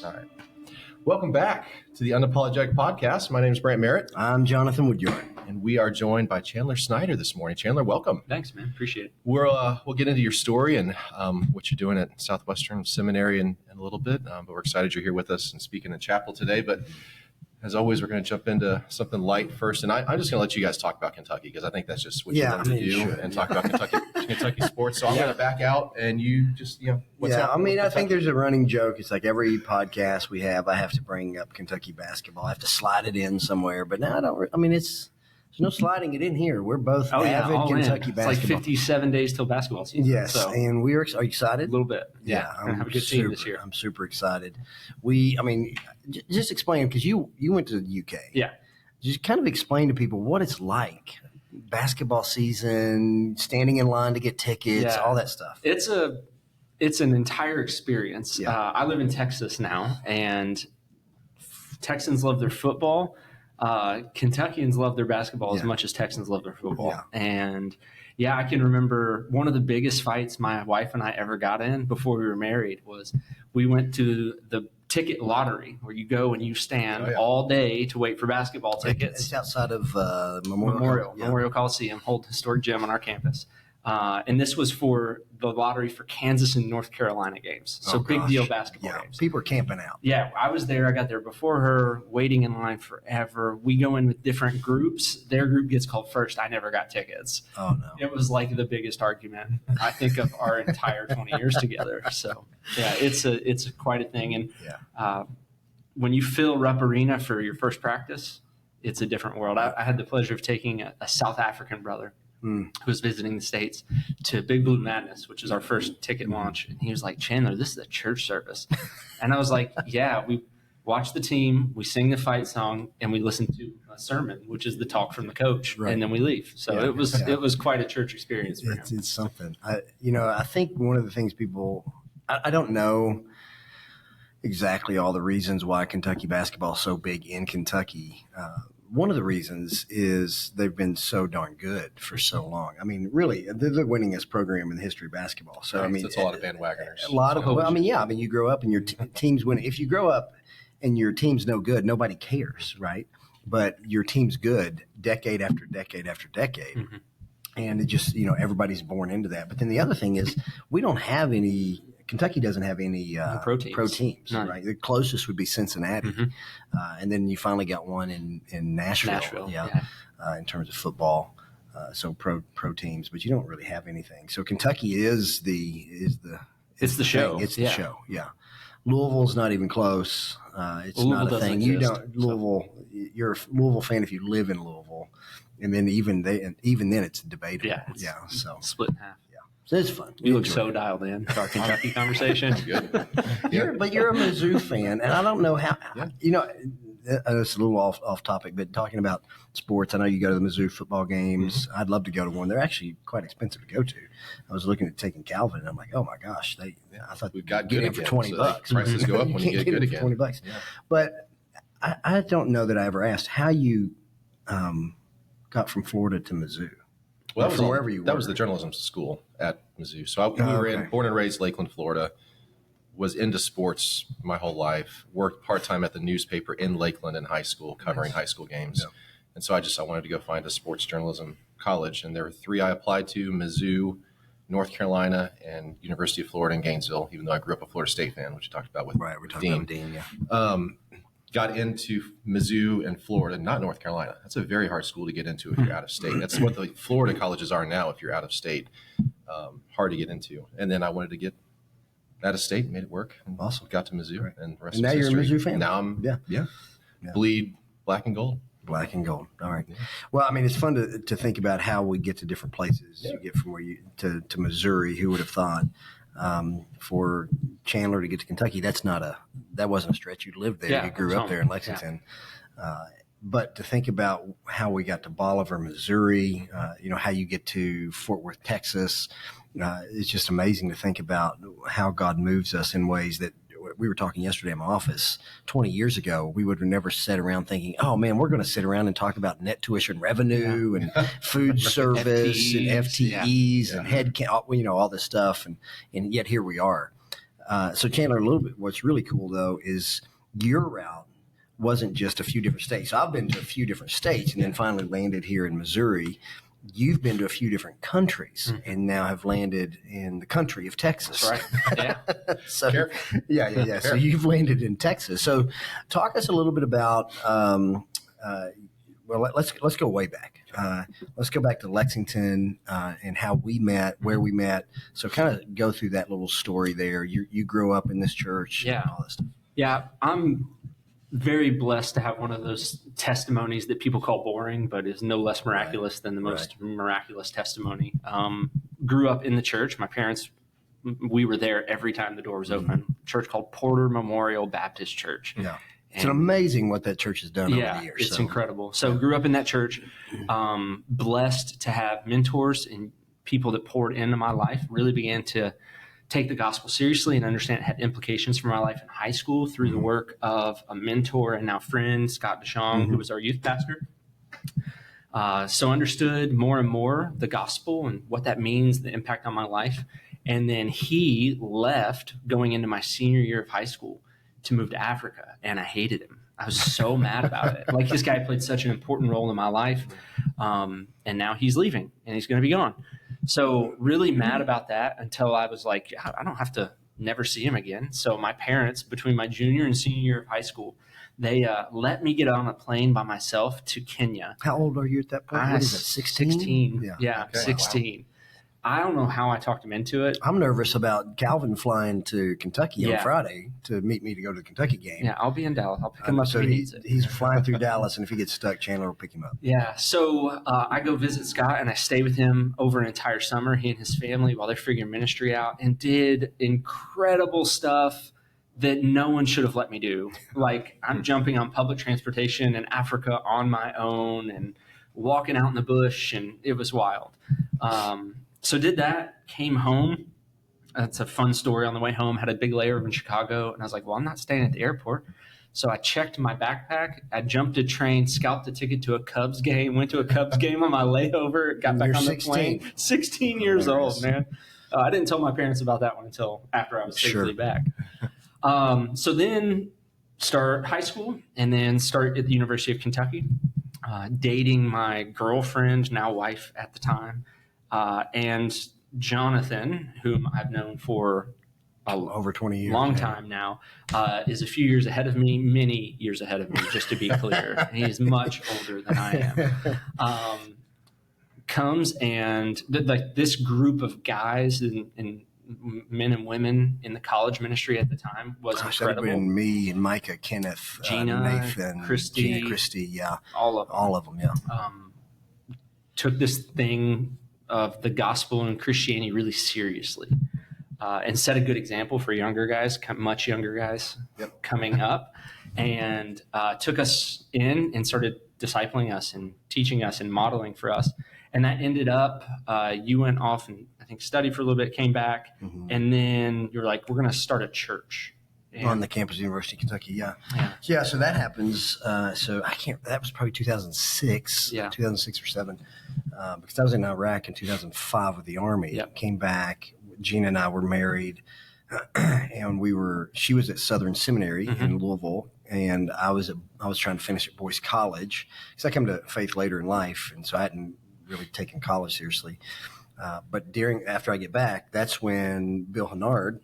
All right. Welcome back to the Unapologetic Podcast. My name is Brandt Merritt. I'm Jonathon, Woodyard. And we are joined by Chandler Snyder this morning. Chandler, welcome. Thanks, man. Appreciate it. We'll get into your story and what you're doing at Southwestern Seminary in a little bit. But we're excited you're here with us and speaking in chapel today. But as always, we're going to jump into something light first. And I'm just going to let you guys talk about Kentucky because I think that's just what you love to do and talk about Kentucky sports. So I'm going to back out and you just, what's happening? I think there's a running joke. It's like every podcast we have, I have to bring up Kentucky basketball. I have to slide it in somewhere. But now there's no sliding it in here. We're both avid Kentucky basketball. It's like 57 days till basketball season. Yes, so and are you excited? A little bit. Yeah, I'm have a good team this year. I'm super excited. Just explain, because you went to the UK. Yeah. Just kind of explain to people what it's like. Basketball season, standing in line to get tickets, all that stuff. It's an entire experience. Yeah. I live in Texas now, and Texans love their football. Kentuckians love their basketball as much as Texans love their football. Yeah. And I can remember one of the biggest fights my wife and I ever got in before we were married was we went to the ticket lottery where you go and you stand all day to wait for basketball tickets. It's outside of Memorial Coliseum, old historic gym on our campus. And this was for the lottery for Kansas and North Carolina games. So big deal basketball games. People are camping out. Yeah, I was there. I got there before her, waiting in line forever. We go in with different groups. Their group gets called first. I never got tickets. Oh, no. It was like the biggest argument, I think, of our entire 20 years together. So, it's quite a thing. And when you fill Rupp Arena for your first practice, it's a different world. I had the pleasure of taking a South African brother who was visiting the States to Big Blue Madness, which is our first ticket launch. And he was like, Chandler, this is a church service. And I was like, yeah, we watch the team, we sing the fight song, and we listen to a sermon, which is the talk from the coach, and then we leave. So it was quite a church experience for him. It's something. I think one of the things I don't know exactly all the reasons why Kentucky basketball is so big in Kentucky. One of the reasons is they've been so darn good for so long. I mean, really, they're the winningest program in the history of basketball. So, it's a lot of bandwagoners. You grow up and your team's winning. If you grow up and your team's no good, nobody cares, right? But your team's good decade after decade after decade. Mm-hmm. And it just, everybody's born into that. But then the other thing is Kentucky doesn't have any pro teams, right? The closest would be Cincinnati. Mm-hmm. And then you finally got one in Nashville. In terms of football. So pro teams, but you don't really have anything. So Kentucky is the show. It's the show. Yeah. Louisville's not even close. It's not a thing. Louisville, you're a Louisville fan if you live in Louisville. And then even then it's debatable. Yeah. So split in half. So it's fun. You look so dialed in to our Kentucky conversation. But you're a Mizzou fan, and I don't know how. It's a little off topic, but talking about sports, I know you go to the Mizzou football games. Mm-hmm. I'd love to go to one. They're actually quite expensive to go to. I was looking at taking Calvin, and I'm like, oh my gosh, I thought we've got good in for $20. Prices go up when you get good again. $20. Yeah. But I don't know that I ever asked how you got from Florida to Mizzou. Well, wherever you were. That was the journalism school at Mizzou. So we were born and raised Lakeland, Florida, was into sports my whole life, worked part-time at the newspaper in Lakeland in high school, covering high school games. Yeah. And so I wanted to go find a sports journalism college. And there were three I applied to: Mizzou, North Carolina, and University of Florida in Gainesville, even though I grew up a Florida State fan, which you talked about with Dean. Got into Mizzou and Florida, not North Carolina. That's a very hard school to get into if you're out of state. That's what the Florida colleges are now if you're out of state. Hard to get into. And then I wanted to get out of state, made it work. And awesome. Got to Mizzou. Right. And rest now you're history. A Mizzou fan? Now I'm, bleed black and gold. Black and gold. All right. Yeah. Well, I mean, it's fun to think about how we get to different places. You get from where you to Missouri. Who would have thought? For Chandler to get to Kentucky, that wasn't a stretch. You lived there. You grew up there in Lexington. Yeah. But to think about how we got to Bolivar, Missouri, how you get to Fort Worth, Texas, it's just amazing to think about how God moves us in ways that we were talking yesterday in my office. 20 years ago, we would have never sat around thinking, oh man, we're going to sit around and talk about net tuition revenue and food service and FTEs and head count, all this stuff. And yet here we are. So Chandler, a little bit, what's really cool though is your route wasn't just a few different states. So I've been to a few different states and then finally landed here in Missouri. You've been to a few different countries and now have landed in the country of Texas. That's right. Yeah. So, yeah. So you've landed in Texas. So talk us a little bit about, let's go way back. Let's go back to Lexington and how we met, where we met. So kind of go through that little story there. You grew up in this church and all this stuff. Yeah, I'm very blessed to have one of those testimonies that people call boring, but is no less miraculous than the most miraculous testimony. Grew up in the church. My parents, we were there every time the door was open. Church called Porter Memorial Baptist Church. Yeah. It's amazing what that church has done over the years. It's incredible. So grew up in that church, blessed to have mentors and people that poured into my life, really began to take the gospel seriously and understand it had implications for my life in high school through the work of a mentor and now friend, Scott DeShong, who was our youth pastor. So understood more and more the gospel and what that means, the impact on my life. And then he left going into my senior year of high school to move to Africa, and I hated him. I was so mad about it. Like, this guy played such an important role in my life, and now he's leaving, and he's going to be gone. So really mad about that until I was like, I don't have to never see him again. So my parents, between my junior and senior year of high school, they let me get on a plane by myself to Kenya. How old are you at that point? I was 16. Yeah, okay. 16. Wow. I don't know how I talked him into it. I'm nervous about Calvin flying to Kentucky on Friday to meet me to go to the Kentucky game. Yeah, I'll be in Dallas. I'll pick him up if he needs it. He's flying through Dallas, and if he gets stuck, Chandler will pick him up. Yeah, so I go visit Scott, and I stay with him over an entire summer, he and his family, while they're figuring ministry out, and did incredible stuff that no one should have let me do. Like, I'm jumping on public transportation in Africa on my own and walking out in the bush, and it was wild. So did that, came home. That's a fun story. On the way home, had a big layover in Chicago, and I was like, well, I'm not staying at the airport. So I checked my backpack. I jumped a train, scalped a ticket to a Cubs game, went to a Cubs game on my layover, got back on the plane. 16 years old, man. I didn't tell my parents about that one until after I was safely back. So then start high school and then start at the University of Kentucky, dating my girlfriend, now wife at the time, and Jonathon, whom I've known for over 20 years, long time now, is a few years ahead of me, many years ahead of me, just to be clear. He's much older than I am. Comes and this group of guys and men and women in the college ministry at the time was incredible. That had been me and Micah, Kenneth, Gina, Nathan, Christy, all of them. Took this thing of the gospel and Christianity really seriously, and set a good example for younger guys, much younger guys coming up, and took us in and started discipling us and teaching us and modeling for us. And that ended up, you went off and I think studied for a little bit, came back, and then you're like, we're going to start a church. On the campus of the University of Kentucky, yeah. So that happens. That was probably 2006, 2006 or 7, because I was in Iraq in 2005 with the Army. Came back. Gina and I were married, and she was at Southern Seminary in Louisville, and I was trying to finish at Boyce College because I come to faith later in life, and so I hadn't really taken college seriously. But after I get back, that's when Bill Hennard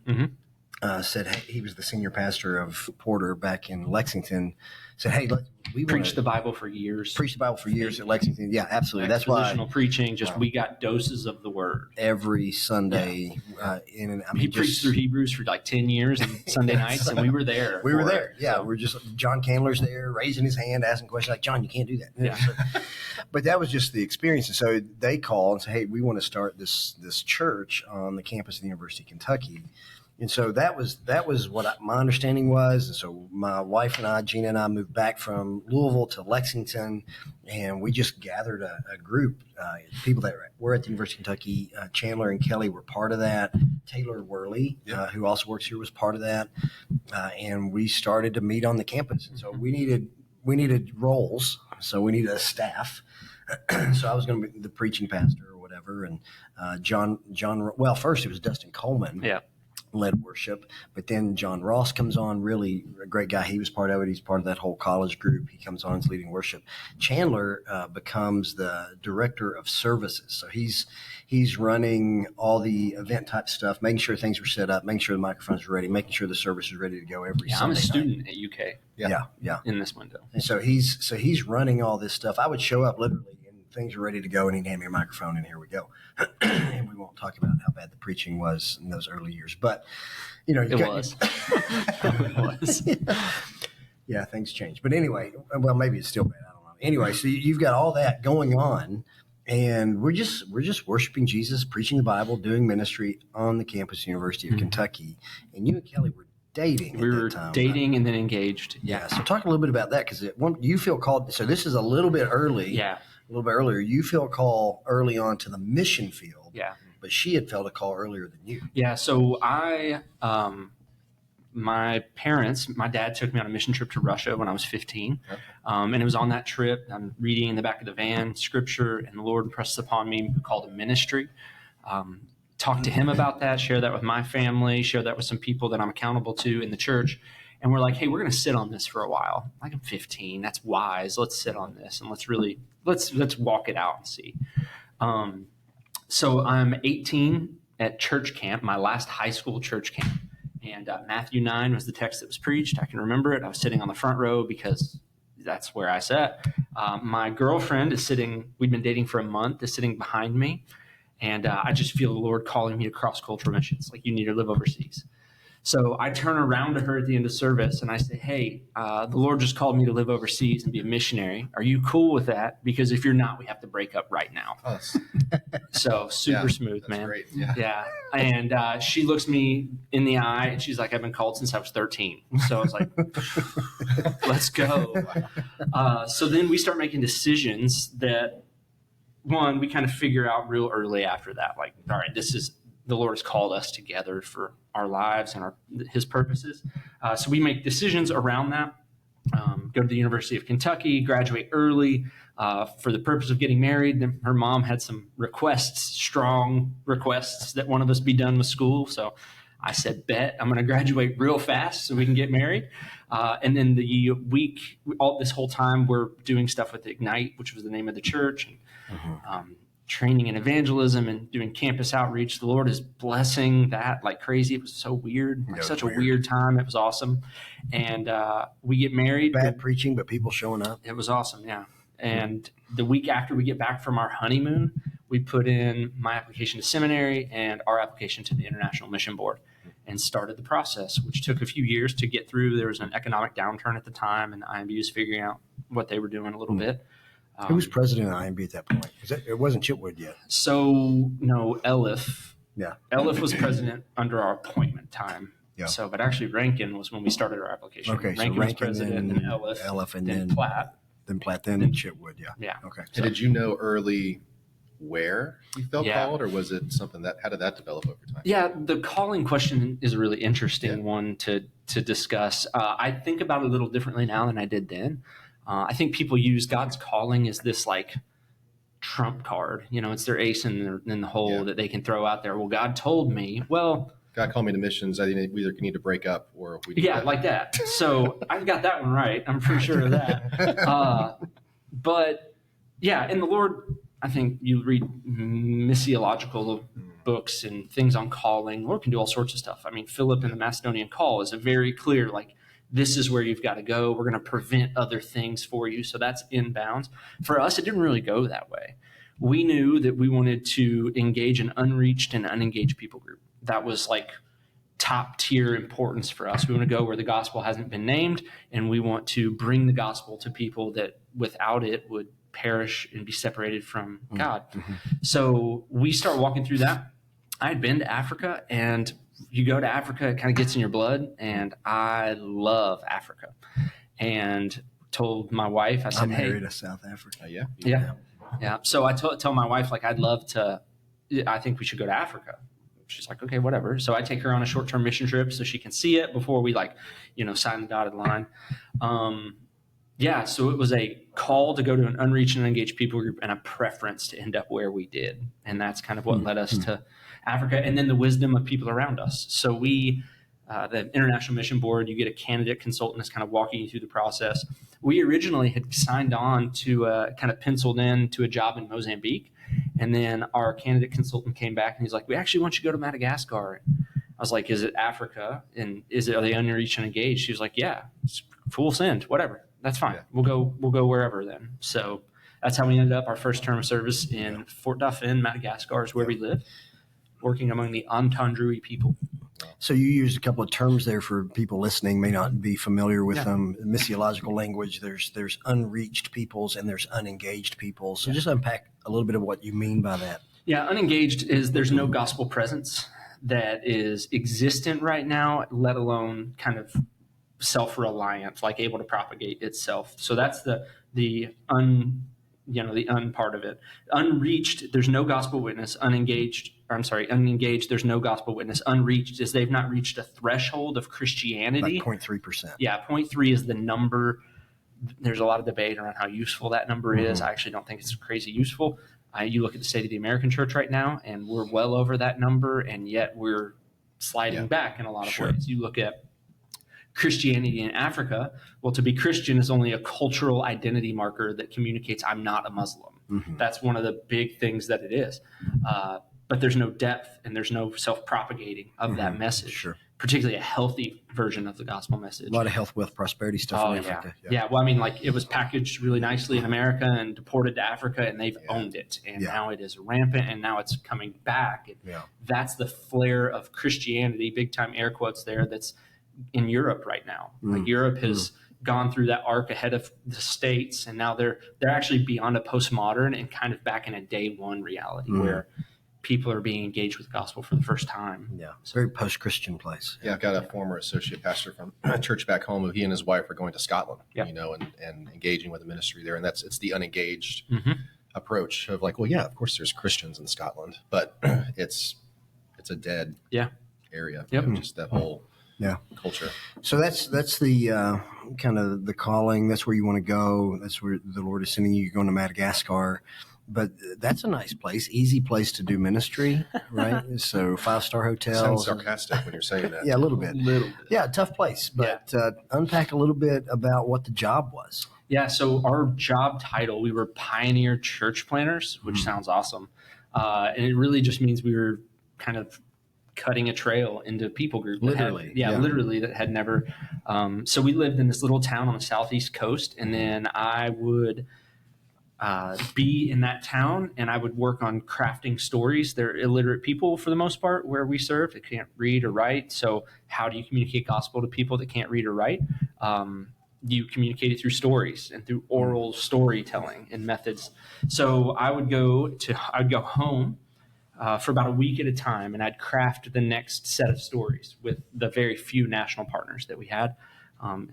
said, hey, he was the senior pastor of Porter back in Lexington, said, hey, we preached the Bible for years. Preached the Bible for years at Lexington. Yeah, absolutely. That's why preaching. We got doses of the word every Sunday. He preached through Hebrews for like 10 years and Sunday nights, and we were there. We were there. Yeah, we're just John Candler's there, raising his hand, asking questions like, John, you can't do that. Yeah. But that was just the experience. And so they call and say, hey, we want to start this church on the campus of the University of Kentucky. And so that was what my understanding was. And so my wife and I, Gina and I, moved back from Louisville to Lexington, and we just gathered a group, people that were at the University of Kentucky. Chandler and Kelly were part of that. Taylor Worley, who also works here, was part of that. And we started to meet on the campus. And so we needed roles. So we needed a staff. So I was going to be the preaching pastor or whatever. And John. Well, first it was Dustin Coleman. Yeah. led worship. But then John Ross comes on, really a great guy. He was part of it. He's part of that whole college group. He comes on, is leading worship. Chandler becomes the director of services. So he's running all the event type stuff, making sure things are set up, making sure the microphones are ready, making sure the service is ready to go every Sunday. I'm a student at UK. Yeah. In this window. And so he's running all this stuff. I would show up literally and things are ready to go, and he'd hand me a microphone and here we go. And we won't talk about how bad the preaching was in those early years, but it was. It was. Yeah, things change. But anyway, well, maybe it's still bad. I don't know. Anyway, so you've got all that going on, and we're just worshiping Jesus, preaching the Bible, doing ministry on the campus, University of Kentucky. And you and Kelly were dating. We were dating and then engaged. Yeah. So talk a little bit about that, because you feel called. So this is a little bit early. Yeah. A little bit earlier. You feel a call early on to the mission field. Yeah. But she had felt a call earlier than you. Yeah. So my parents, my dad took me on a mission trip to Russia when I was 15. And it was on that trip, I'm reading in the back of the van scripture, and the Lord impressed upon me, called a ministry. Talk to him about that, share that with my family, share that with some people that I'm accountable to in the church. And we're like, hey, we're going to sit on this for a while. Like, I'm 15. That's wise. Let's sit on this and let's walk it out and see. So I'm 18 at church camp, my last high school church camp. And Matthew 9 was the text that was preached. I can remember it. I was sitting on the front row because that's where I sat. My girlfriend is sitting, we'd been dating for a month, is sitting behind me. And I just feel the Lord calling me to cross-cultural missions. Like, you need to live overseas. So I turn around to her at the end of service and I say, hey, the Lord just called me to live overseas and be a missionary. Are you cool with that? Because if you're not, we have to break up right now. So super smooth, man. Great. Yeah. And she looks me in the eye and she's like, I've been called since I was 13. So I was like, let's go. So then we start making decisions that, one, we kind of figure out real early after that, like, all right, the Lord has called us together for our lives and his purposes. So we make decisions around that, go to the University of Kentucky, graduate early for the purpose of getting married. Then her mom had some strong requests that one of us be done with school. So I said, bet, I'm going to graduate real fast so we can get married. And then this whole time we're doing stuff with Ignite, which was the name of the church, and training in evangelism and doing campus outreach. The Lord is blessing that like crazy. It was so weird, a weird time. It was awesome. And we get married. Bad preaching, but people showing up. It was awesome, yeah. And the week after we get back from our honeymoon, we put in my application to Seminary and our application to the International Mission Board and started the process, which took a few years to get through. There was an economic downturn at the time, and IMB was figuring out what they were doing a little bit. Who was president of IMB at that point? It wasn't Chitwood yet. So, no, Elif. Yeah. Elif was president under our appointment time. Yeah. So, but actually Rankin was when we started our application. Okay, Rankin was president, then Elif, and then Platt. Then Platt, then Chitwood, yeah. Yeah. Okay. So did you know early where you felt called, or was it something how did that develop over time? Yeah, the calling question is a really interesting one to discuss. I think about it a little differently now than I did then. I think people use God's calling as this like trump card. It's their ace in the hole that they can throw out there. Well, God told me. Well, God called me to missions. We either need to break up or we like that. So I've got that one right. I'm pretty sure of that. But yeah, and the Lord, I think you read missiological books and things on calling. The Lord can do all sorts of stuff. I mean, Philip in the Macedonian call is a very clear, like, this is where you've got to go. We're going to prevent other things for you. So that's inbounds. For us, it didn't really go that way. We knew that we wanted to engage an unreached and unengaged people group. That was like top tier importance for us. We want to go where the gospel hasn't been named, and we want to bring the gospel to people that without it would perish and be separated from God. Mm-hmm. So we start walking through that. I had been to Africa, and you go to Africa, it kind of gets in your blood, and I love Africa. And told my wife, I said, I'm married to South Africa. Yeah. So I tell my wife, like, I think we should go to Africa. She's like, okay, whatever. So I take her on a short-term mission trip so she can see it before we sign the dotted line. Yeah, so it was a call to go to an unreached and unengaged people group and a preference to end up where we did. And that's kind of what led us to Africa, and then the wisdom of people around us. So we, the International Mission Board, you get a candidate consultant that's kind of walking you through the process. We originally had signed on to kind of penciled in to a job in Mozambique. And then our candidate consultant came back and he's like, we actually want you to go to Madagascar. I was like, is it Africa? And are they unreached and engaged? She was like, yeah, it's full send, whatever. That's fine. Yeah. We'll go wherever then. So that's how we ended up. Our first term of service in Fort Dauphin, Madagascar is where we live, working among the Entendrui people. So you used a couple of terms there for people listening may not be familiar with them. Missiological language. There's unreached peoples and there's unengaged peoples. So just unpack a little bit of what you mean by that. Yeah, unengaged is there's no gospel presence that is existent right now, let alone kind of self-reliant, like able to propagate itself. So that's the un part of it. Unreached, there's no gospel witness. Unengaged, there's no gospel witness. Unreached is they've not reached a threshold of Christianity. Like 0.3%. Yeah, 0.3 is the number. There's a lot of debate around how useful that number is. I actually don't think it's crazy useful. You look at the state of the American church right now, and we're well over that number, and yet we're sliding back in a lot of ways. You look at Christianity in Africa. Well, to be Christian is only a cultural identity marker that communicates I'm not a Muslim. That's one of the big things that it is. But there's no depth and there's no self-propagating of that message, particularly a healthy version of the gospel message. A lot of health, wealth, prosperity stuff in Africa. Yeah. Well, I mean, like it was packaged really nicely in America and deported to Africa, and they've owned it. And now it is rampant, and now it's coming back. And that's the flare of Christianity, big time air quotes there, that's in Europe right now. Like Europe has gone through that arc ahead of the States, and now they're actually beyond a postmodern and kind of back in a day one reality where people are being engaged with the gospel for the first time. Yeah, it's a very post-Christian place. Yeah, I've got a former associate pastor from a church back home who he and his wife are going to Scotland, and engaging with the ministry there. And it's the unengaged approach of like, well, yeah, of course there's Christians in Scotland, but it's a dead area. Just that whole culture. So that's the kind of the calling. That's where you want to go. That's where the Lord is sending you. You're going to Madagascar. But that's a nice place, easy place to do ministry, right? So 5-star hotels. Sounds sarcastic when you're saying that. Yeah, a little bit. Yeah, tough place. But unpack a little bit about what the job was. Yeah, so our job title, we were pioneer church planners, which sounds awesome. And it really just means we were kind of cutting a trail into people group. Literally, that had never. So we lived in this little town on the southeast coast, and then I would be in that town, and I would work on crafting stories. They're illiterate people for the most part where we serve. They can't read or write. So how do you communicate gospel to people that can't read or write? You communicate it through stories and through oral storytelling and methods. So I would go home for about a week at a time, and I'd craft the next set of stories with the very few national partners that we had,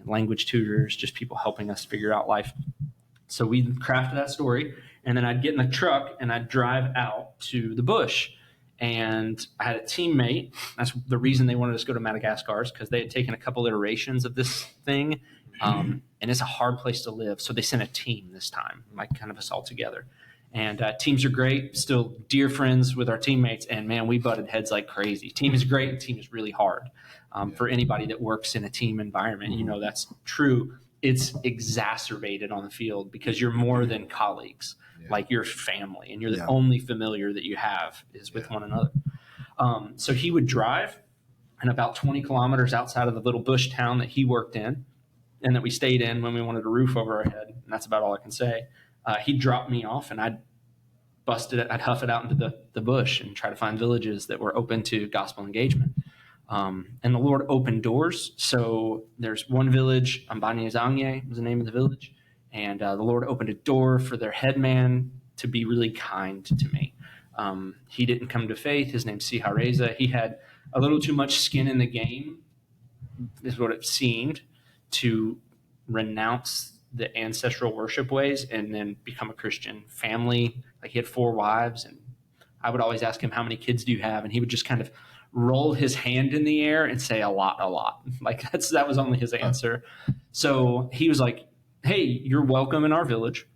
language tutors, just people helping us figure out life. So we crafted that story, and then I'd get in the truck and I'd drive out to the bush. And I had a teammate. That's the reason they wanted us to go to Madagascar, is because they had taken a couple iterations of this thing, and it's a hard place to live. So they sent a team this time, like kind of us all together. And teams are great, still dear friends with our teammates. And man, we butted heads like crazy. Team is great, and team is really hard. For anybody that works in a team environment, that's true. It's exacerbated on the field because you're more than colleagues, like you're family, and you're the only familiar that you have is with one another. So he would drive, and about 20 kilometers outside of the little bush town that he worked in and that we stayed in when we wanted a roof over our head, and that's about all I can say, he'd drop me off, and I'd huff it out into the bush and try to find villages that were open to gospel engagement. And the Lord opened doors. So there's one village, Ambaniazanye was the name of the village. And the Lord opened a door for their headman to be really kind to me. He didn't come to faith. His name's Sihareza. He had a little too much skin in the game, is what it seemed, to renounce the ancestral worship ways and then become a Christian. Family, like he had 4 wives. And I would always ask him, how many kids do you have? And he would just kind of roll his hand in the air and say a lot. Like that was only his answer. So he was like, hey, you're welcome in our village.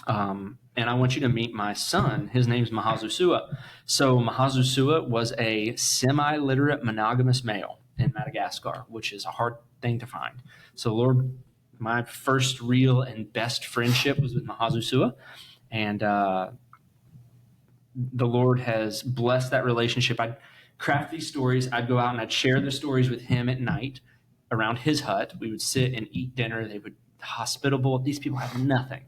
And I want you to meet my son. His name's Mahazusua. So Mahazusua was a semi-literate monogamous male in Madagascar, which is a hard thing to find. So Lord, my first real and best friendship was with Mahazusua. And the Lord has blessed that relationship. I'd craft these stories. I'd go out and I'd share the stories with him at night around his hut. We would sit and eat dinner. They would hospitable. These people have nothing.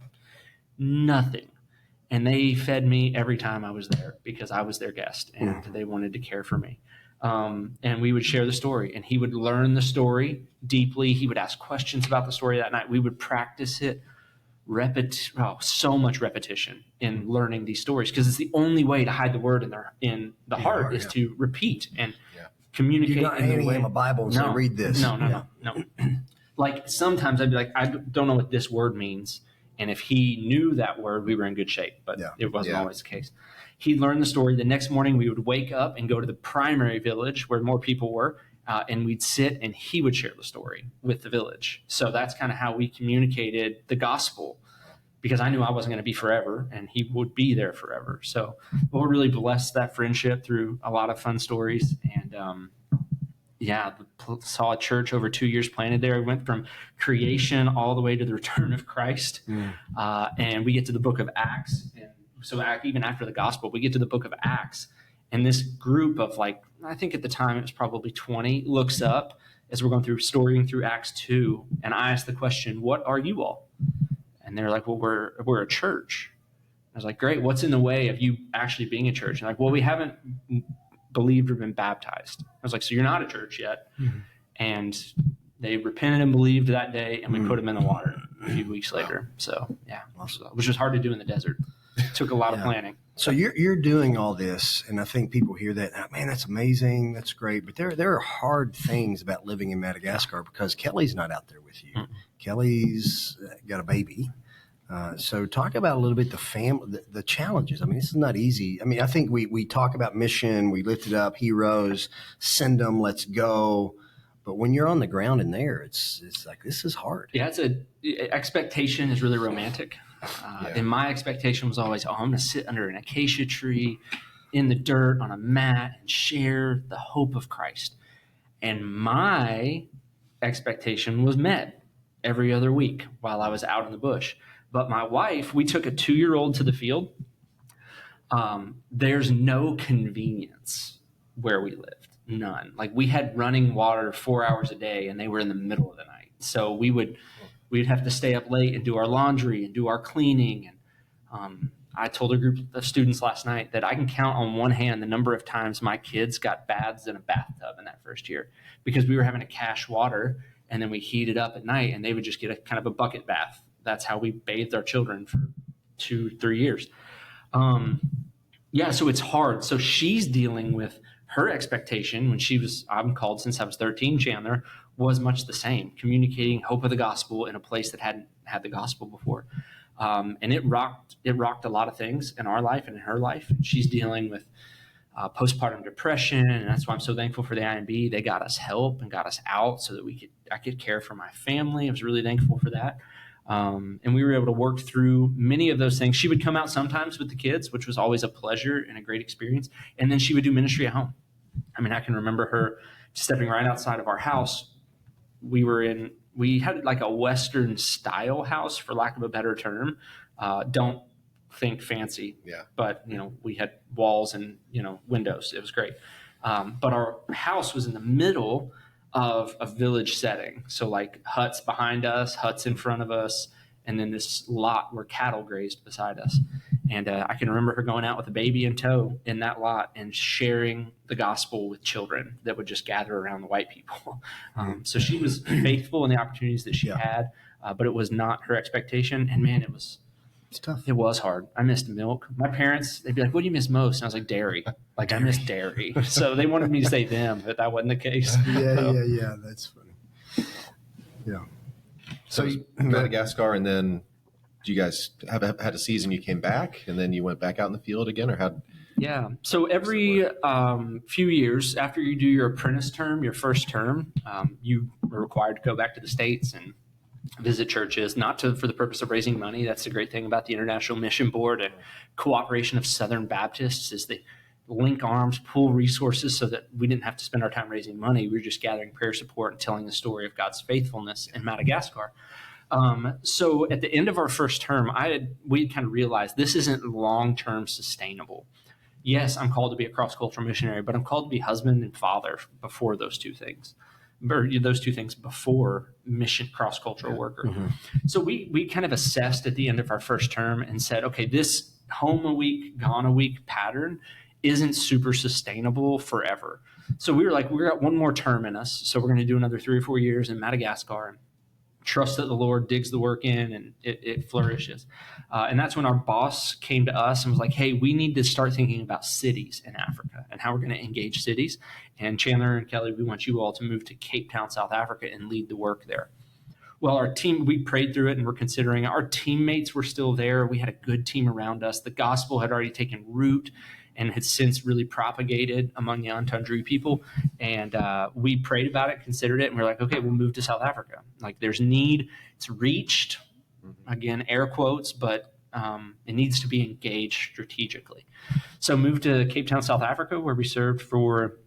And they fed me every time I was there because I was their guest and they wanted to care for me. And we would share the story and he would learn the story deeply. He would ask questions about the story that night. We would practice it, so much repetition in learning these stories because it's the only way to hide the word in the heart is to repeat and communicate. You're not handing him a Bible and say, read this. No. Like sometimes I'd be like, I don't know what this word means. And if he knew that word, we were in good shape, but it wasn't always the case. He'd learn the story. The next morning we would wake up and go to the primary village where more people were, and we'd sit and he would share the story with the village. So that's kind of how we communicated the gospel because I knew I wasn't going to be forever and he would be there forever. So the Lord really blessed that friendship through a lot of fun stories. And saw a church over 2 years planted there. We went from creation all the way to the return of Christ. And we get to the book of Acts. And so even after the gospel, we get to the book of Acts. And this group of I think at the time it was probably 20, looks up as we're going through storying through Acts 2. And I asked the question, what are you all? And they're like, well, we're a church. I was like, great. What's in the way of you actually being a church? And like, well, we haven't believed or been baptized. I was like, so you're not a church yet. And they repented and believed that day, and we put them in the water a few weeks later. So which was hard to do in the desert. It took a lot of planning. So you're doing all this, and I think people hear that, man, that's amazing, that's great. But there are hard things about living in Madagascar because Kelly's not out there with you. Kelly's got a baby. So talk about a little bit the challenges. I mean, this is not easy. I mean, I think we talk about mission, we lift it up, heroes, send them, let's go. But when you're on the ground in there, it's like, this is hard. Yeah, expectation is really romantic. And my expectation was always, I'm going to sit under an acacia tree in the dirt on a mat and share the hope of Christ. And my expectation was met every other week while I was out in the bush. But my wife, we took a 2-year-old to the field. There's no convenience where we lived, none. Like we had running water 4 hours a day and they were in the middle of the night. So we'd have to stay up late and do our laundry and do our cleaning. And I told a group of students last night that I can count on one hand the number of times my kids got baths in a bathtub in that first year because we were having to cache water and then we heat it up at night and they would just get a kind of a bucket bath. That's how we bathed our children for 2-3 years. So it's hard. So she's dealing with her expectation when I'm called since I was 13, Chandler, was much the same, communicating hope of the gospel in a place that hadn't had the gospel before. And it rocked a lot of things in our life and in her life. And she's dealing with postpartum depression. And that's why I'm so thankful for the IMB. They got us help and got us out so that I could care for my family. I was really thankful for that. And we were able to work through many of those things. She would come out sometimes with the kids, which was always a pleasure and a great experience. And then she would do ministry at home. I mean, I can remember her stepping right outside of our house. We had like a Western style house, for lack of a better term. Don't think fancy, but we had walls and, windows. It was great. But our house was in the middle of a village setting. So like huts behind us, huts in front of us, and then this lot where cattle grazed beside us. And I can remember her going out with a baby in tow in that lot and sharing the gospel with children that would just gather around the white people. So she was faithful in the opportunities that she had, but it was not her expectation. And man, it's tough. It was hard. I missed milk. My parents, they'd be like, what do you miss most? And I was like, dairy. Like, I miss dairy. So they wanted me to say them, but that wasn't the case. Yeah. That's funny. Yeah. So Madagascar, and then do you guys have had a season you came back and then you went back out in the field again, or how? Yeah. So every few years after you do your apprentice term, your first term, you are required to go back to the States and visit churches, not for the purpose of raising money. That's the great thing about the International Mission Board and cooperation of Southern Baptists is they link arms, pool resources so that we didn't have to spend our time raising money. We were just gathering prayer support and telling the story of God's faithfulness in Madagascar. So at the end of our first term, we kind of realized this isn't long-term sustainable. Yes, I'm called to be a cross-cultural missionary, but I'm called to be husband and father before those two things. Those two things before mission cross-cultural worker. Mm-hmm. So we kind of assessed at the end of our first term and said, okay, this home a week, gone a week pattern isn't super sustainable forever. So we were like, we got one more term in us. So we're going to do another 3 or 4 years in Madagascar and trust that the Lord digs the work in and it flourishes. And that's when our boss came to us and was like, hey, we need to start thinking about cities in Africa and how we're going to engage cities. And Chandler and Kelly, we want you all to move to Cape Town, South Africa and lead the work there. Well, our team, we prayed through it and we're considering our teammates were still there. We had a good team around us. The gospel had already taken root and had since really propagated among the Untundri people. And we prayed about it, considered it, and we're like, okay, we'll move to South Africa. Like there's need, it's reached, again, air quotes, but it needs to be engaged strategically. So moved to Cape Town, South Africa, where we served for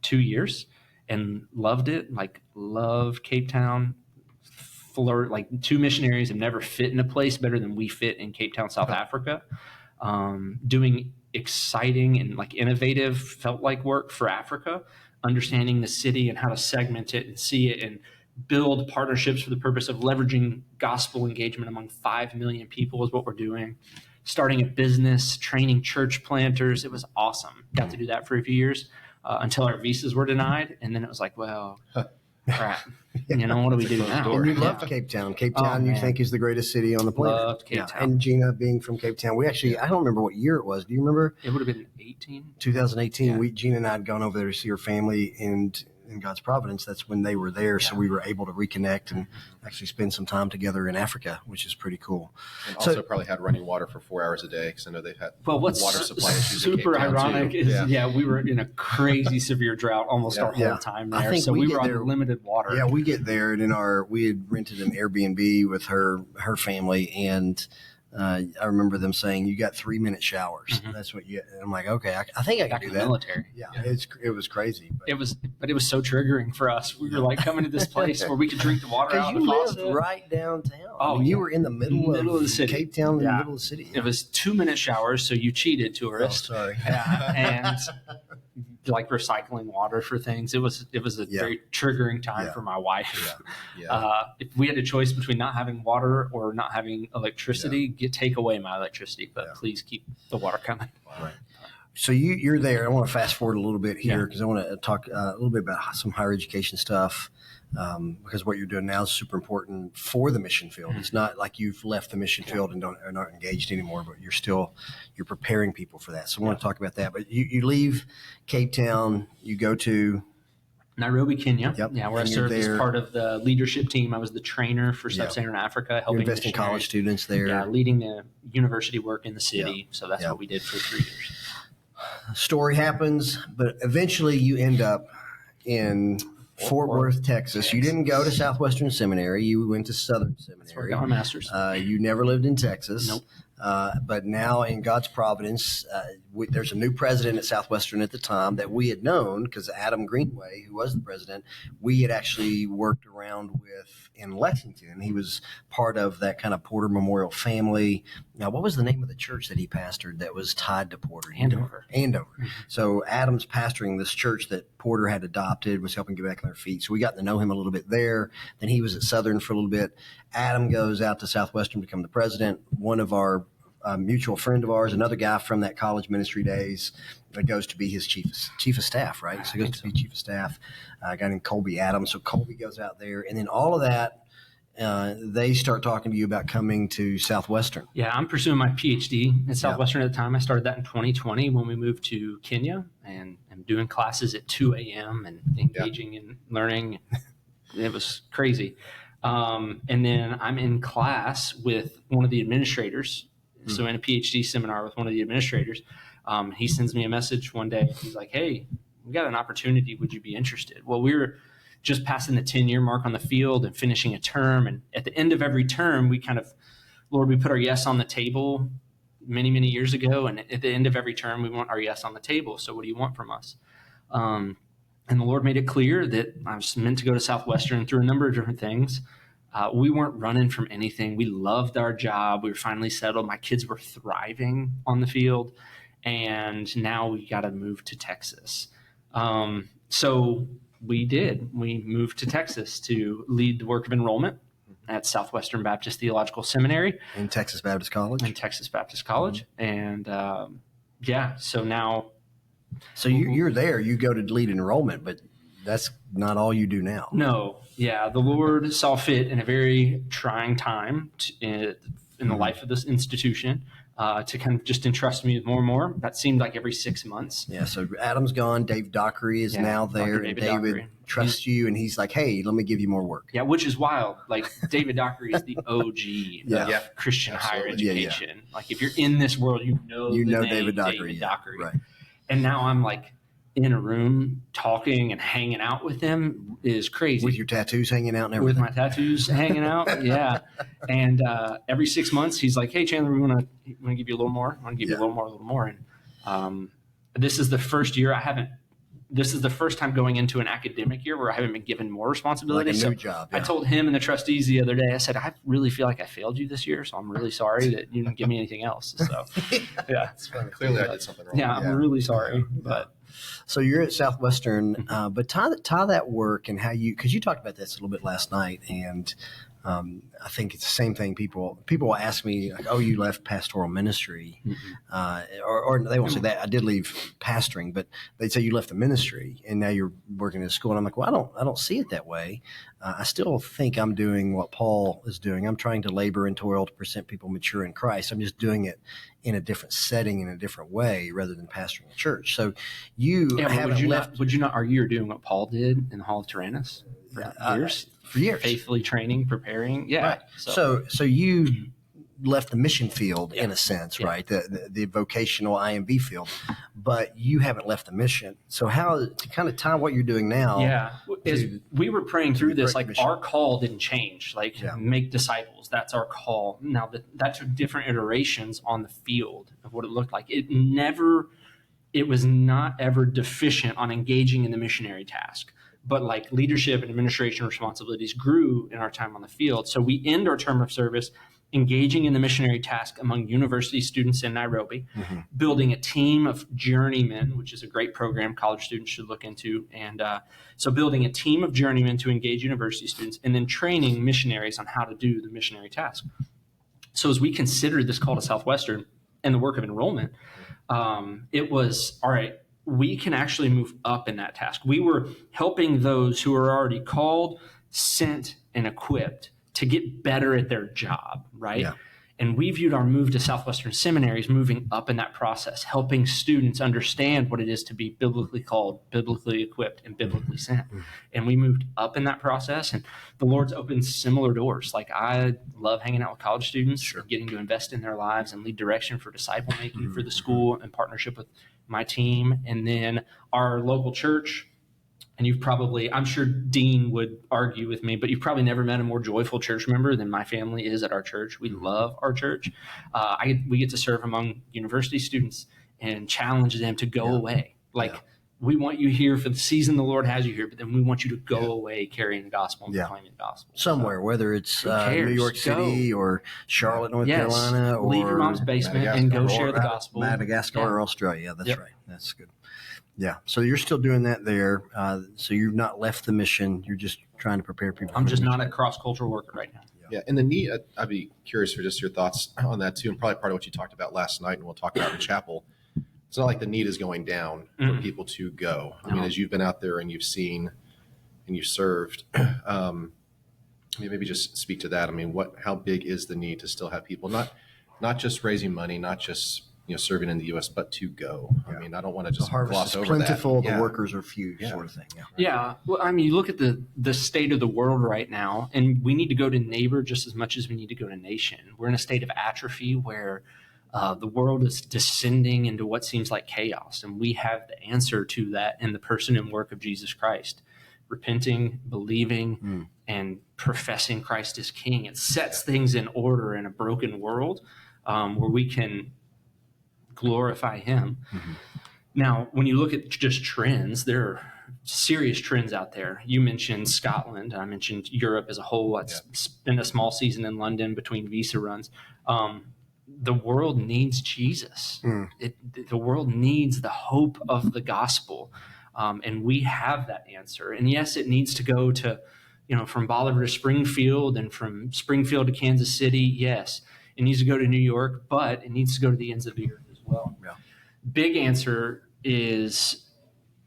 2 years and loved it, like loved Cape Town. Like 2 missionaries have never fit in a place better than we fit in Cape Town, South Africa, doing exciting and like innovative felt like work for Africa, understanding the city and how to segment it and see it and build partnerships for the purpose of leveraging gospel engagement among 5 million people is what we're doing. Starting a business, training church planters. It was awesome. Got to do that for a few years until our visas were denied. And then it was like, well, crap. You know, what do we do now? And you loved Cape Town. Cape Town, you think, is the greatest city on the planet. Loved Cape Town. And Gina being from Cape Town, we actually, I don't remember what year it was. Do you remember? It would have been 18. 2018. Yeah. Gina and I had gone over there to see her family, and in God's providence, that's when they were there. Yeah. So we were able to reconnect and actually spend some time together in Africa, which is pretty cool. And also probably had running water for 4 hours a day because I know they've had what's water supply issues. Super ironic is, we were in a crazy severe drought almost our whole time there. So we were on limited water. Yeah, we get there, and we had rented an Airbnb with her family, and I remember them saying, you got 3-minute showers. Mm-hmm. That's what you get. And I'm like, okay, I think I can do that. Military. Yeah. It was crazy. But it was so triggering for us. We were like coming to this place where we could drink the water out of the faucet. You lived right downtown. Oh, I mean, you were in the middle of the city. Cape Town, in the middle of the city. It was 2-minute showers, so you cheated, tourist. Oh, sorry. And like recycling water for things. It was a very triggering time for my wife. If we had a choice between not having water or not having electricity, take away my electricity, but please keep the water coming. Right. So you're there. I want to fast forward a little bit here because I want to talk a little bit about some higher education stuff. Because what you're doing now is super important for the mission field. Mm-hmm. It's not like you've left the mission field and are not engaged anymore, but you're preparing people for that. So I want to talk about that. But you leave Cape Town, you go to Nairobi, Kenya. Yep. Yeah, where I served as part of the leadership team. I was the trainer for Sub-Saharan Africa, helping investing college students there. Yeah, leading the university work in the city. Yep. So that's what we did for 3 years. Story happens, but eventually you end up in Fort Worth, Texas. You didn't go to Southwestern Seminary. You went to Southern Seminary. That's where I got my master's. You never lived in Texas. Nope. But now in God's providence, there's a new president at Southwestern at the time that we had known because Adam Greenway, who was the president, we had actually worked around with in Lexington. He was part of that kind of Porter Memorial family. Now, what was the name of the church that he pastored that was tied to Porter? Andover. Mm-hmm. So Adam's pastoring this church that Porter had adopted, was helping get back on their feet. So we got to know him a little bit there. Then he was at Southern for a little bit. Adam goes out to Southwestern to become the president. One of our mutual friend of ours, another guy from that college ministry days, goes to be his chief of staff, right? So he goes to be chief of staff, a guy named Colby Adams. So Colby goes out there, and then all of that, they start talking to you about coming to Southwestern. Yeah, I'm pursuing my PhD at Southwestern at the time. I started that in 2020 when we moved to Kenya, and I'm doing classes at 2 a.m. and engaging in learning. It was crazy. And then I'm in class with one of the administrators. So in a PhD seminar with one of the administrators, he sends me a message one day. He's like, hey, we got an opportunity. Would you be interested? Well, just passing the 10-year mark on the field and finishing a term. And at the end of every term, we Lord, we put our yes on the table many, many years ago. And at the end of every term, we want our yes on the table. So what do you want from us? And the Lord made it clear that I was meant to go to Southwestern through a number of different things. We weren't running from anything. We loved our job. We were finally settled. My kids were thriving on the field. And now we got to move to Texas. So we did. We moved to Texas to lead the work of enrollment at Southwestern Baptist Theological Seminary. In Texas Baptist College? In Texas Baptist College. And so now. So you're there. You go to lead enrollment, but that's not all you do now. No. Yeah. The Lord saw fit in a very trying time in the life of this institution to kind of just entrust me with more and more. That seemed like every 6 months. Yeah. So Adam's gone. Dave Dockery is now there. And David trusts you, and he's like, hey, let me give you more work. Yeah, which is wild. Like, David Dockery is the OG of Christian higher education. Yeah. Like, if you're in this world, you know David Dockery. Right. And now I'm like in a room talking and hanging out with him is crazy. With your tattoos hanging out and everything? With my tattoos hanging out, yeah. And every 6 months, he's like, hey, Chandler, we want to give you a little more. I want to give you a little more. And this is the first year this is the first time going into an academic year where I haven't been given more responsibility. Like a new job. Yeah. I told him and the trustees the other day, I said, I really feel like I failed you this year, so I'm really sorry that you didn't give me anything else. So, yeah. It's funny. Clearly I did something wrong. Yeah, I'm really sorry. But so you're at Southwestern, but tie that work and how because you talked about this a little bit last night, and I think it's the same thing. People will ask me, like, oh, you left pastoral ministry, or they won't say that. I did leave pastoring, but they'd say you left the ministry and now you're working at a school. And I'm like, well, I don't see it that way. I still think I'm doing what Paul is doing. I'm trying to labor and toil to present people mature in Christ. I'm just doing it in a different setting, in a different way, rather than pastoring a church. So would you not argue you're doing what Paul did in the Hall of Tyrannus for years? Faithfully training, preparing. Yeah. Right. So you left the mission field in a sense, right? The vocational IMB field, but you haven't left the mission. So how to kind of tie what you're doing now? Yeah. As we were praying through this, like our call didn't change, make disciples. That's our call. Now that took different iterations on the field of what it looked like. It was not ever deficient on engaging in the missionary task. But like leadership and administration responsibilities grew in our time on the field. So we end our term of service engaging in the missionary task among university students in Nairobi, building a team of journeymen, which is a great program college students should look into. And so building a team of journeymen to engage university students, and then training missionaries on how to do the missionary task. So as we considered this call to Southwestern and the work of enrollment, it was, all right, we can actually move up in that task. We were helping those who are already called, sent, and equipped to get better at their job, right? Yeah. And we viewed our move to Southwestern Seminary as moving up in that process, helping students understand what it is to be biblically called, biblically equipped, and biblically sent. And we moved up in that process, and the Lord's opened similar doors. Like, I love hanging out with college students, getting to invest in their lives and lead direction for disciple making for the school in partnership with my team. And then our local church, and I'm sure Dean would argue with me, but you've probably never met a more joyful church member than my family is at our church. We love our church. We get to serve among university students and challenge them to go away. We want you here for the season the Lord has you here, but then we want you to go away carrying the gospel and proclaiming the gospel. Somewhere, whether it's New York City or Charlotte, North Carolina, or leave your mom's basement and go share the gospel. Madagascar or Australia. Yeah, that's right. That's good. Yeah. So you're still doing that there. So you've not left the mission. You're just trying to prepare people. I'm just not a cross-cultural worker right now. Yeah. And the need, I'd be curious for just your thoughts on that too. And probably part of what you talked about last night, and we'll talk about in chapel. It's not like the need is going down for people to go. I mean, as you've been out there and you've seen and you served, maybe just speak to that. I mean, how big is the need to still have people, not just raising money, not just serving in the U.S., but to go. I mean, I don't want to just gloss over that. The harvest is plentiful, the workers are few, sort of thing. Yeah. Well, I mean, you look at the state of the world right now, and we need to go to neighbor just as much as we need to go to nation. We're in a state of atrophy where the world is descending into what seems like chaos, and we have the answer to that in the person and work of Jesus Christ. repenting, believing, and professing Christ as King. It sets things in order in a broken world where we can glorify Him. Now, when you look at just trends, there are serious trends out there. You mentioned Scotland. I mentioned Europe as a whole. I spent a small season in London between visa runs. The world needs Jesus. The world needs the hope of the gospel. And we have that answer. And yes, it needs to go to, from Bolivar to Springfield and from Springfield to Kansas City. Yes, it needs to go to New York, but it needs to go to the ends of the earth as well. Yeah. Big answer is,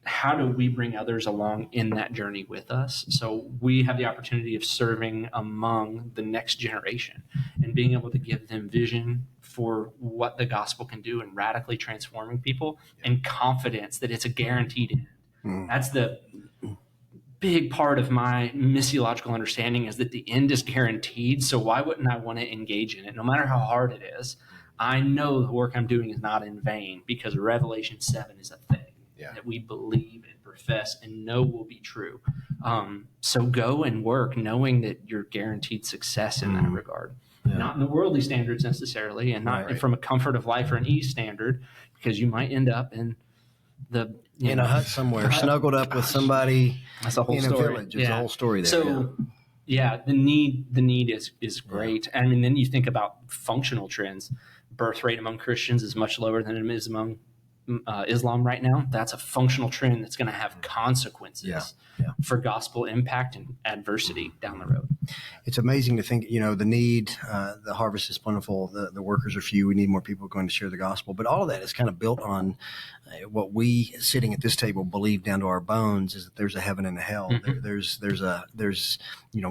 how do we bring others along in that journey with us? So we have the opportunity of serving among the next generation and being able to give them vision for what the gospel can do and radically transforming people, and confidence that it's a guaranteed end. That's the big part of my missiological understanding, is that the end is guaranteed. So why wouldn't I want to engage in it? No matter how hard it is, I know the work I'm doing is not in vain, because Revelation 7 is a thing that we believe and profess and know will be true. So go and work knowing that you're guaranteed success in that regard. Not in the worldly standards necessarily, and not from a comfort of life or an ease standard, because you might end up in a hut somewhere, snuggled up with somebody. That's a whole in story. A village. There's a whole story there. So, the need is great. I mean, then you think about functional trends. Birth rate among Christians is much lower than it is among Islam right now. That's a functional trend that's going to have consequences for gospel impact and adversity down the road. It's amazing to think, the need, the harvest is plentiful, the workers are few, we need more people going to share the gospel. But all of that is kind of built on what we sitting at this table believe down to our bones, is that there's a heaven and a hell. There's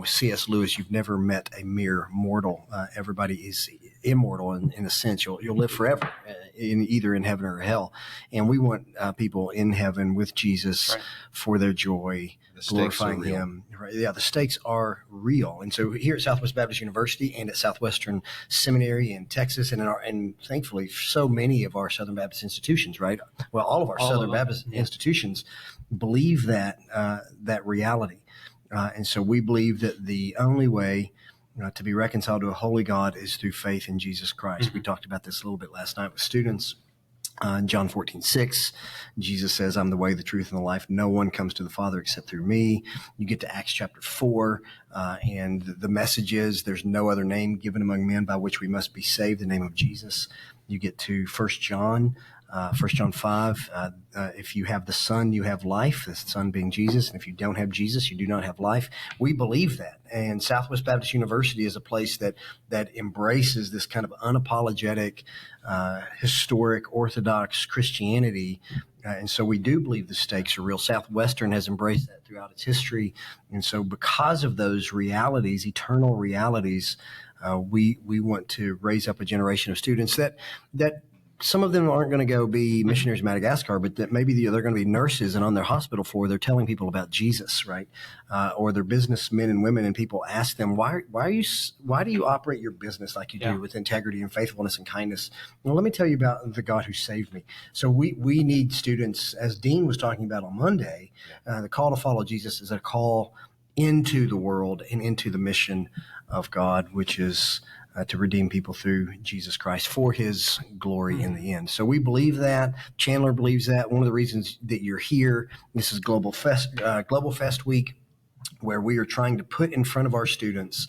C.S. Lewis, you've never met a mere mortal. Everybody is immortal in a sense. You'll live forever either in heaven or hell. And we want people in heaven with Jesus for their joy, glorifying Him. Right? Yeah, the stakes are real. And so here at Southwest Baptist University and at Southwestern Seminary in Texas, and thankfully so many of our Southern Baptist institutions, right? Well, all of our Southern Baptist institutions believe that reality. And so we believe that the only way to be reconciled to a holy God is through faith in Jesus Christ. We talked about this a little bit last night with students. In John 14:6, Jesus says, I'm the way, the truth, and the life. No one comes to the Father except through me. You get to Acts chapter 4, and the message is there's no other name given among men by which we must be saved, the name of Jesus. You get to 1 John 5, if you have the Son, you have life, the Son being Jesus. And if you don't have Jesus, you do not have life. We believe that. And Southwest Baptist University is a place that embraces this kind of unapologetic, historic, orthodox Christianity. And so we do believe the stakes are real. Southwestern has embraced that throughout its history. And so because of those realities, eternal realities, we want to raise up a generation of students that some of them aren't going to go be missionaries in Madagascar, but that maybe they're going to be nurses, and on their hospital floor, they're telling people about Jesus, right? Or they're businessmen and women, and people ask them, why do you operate your business like you do, with integrity and faithfulness and kindness? Well, let me tell you about the God who saved me. So we need students, as Dean was talking about on Monday, the call to follow Jesus is a call into the world and into the mission of God, which is to redeem people through Jesus Christ for His glory in the end. So we believe that. Chandler believes that. One of the reasons that you're here, this is Global Fest Week, where we are trying to put in front of our students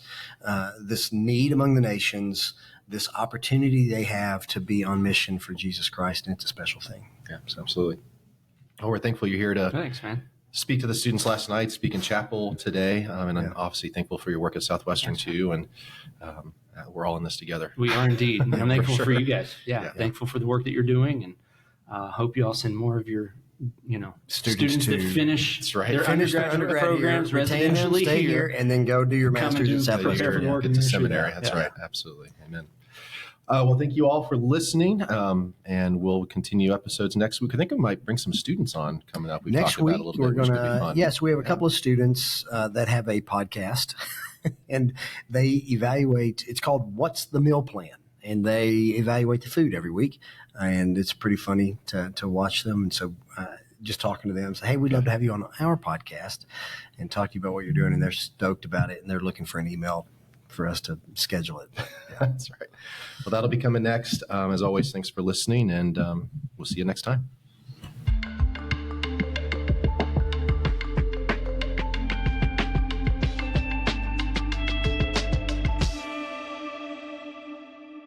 this need among the nations, this opportunity they have to be on mission for Jesus Christ, and it's a special thing. Yeah, absolutely. Oh, we're thankful you're here to Thanks, man. Speak to the students last night, speak in chapel today, and I'm obviously thankful for your work at Southwestern too, and we're all in this together. We are indeed. I'm thankful for you guys. Thankful for the work that you're doing, and hope you all send more of your students that finish their undergraduate programs residentially stay here, and then go do your master's at Southwestern. Get to seminary. That's right. Absolutely. Amen. Well, thank you all for listening, and we'll continue episodes next week. I think I might bring some students on coming up. Next week, we're going to, yes, we have a couple of students that have a podcast, and they evaluate, it's called What's the Meal Plan? And they evaluate the food every week, and it's pretty funny to watch them. And so just talking to them, say, hey, we'd love to have you on our podcast and talk to you about what you're doing. And they're stoked about it. And they're looking for an email for us to schedule it. Yeah. That's right. Well, that'll be coming next. As always, thanks for listening, and we'll see you next time.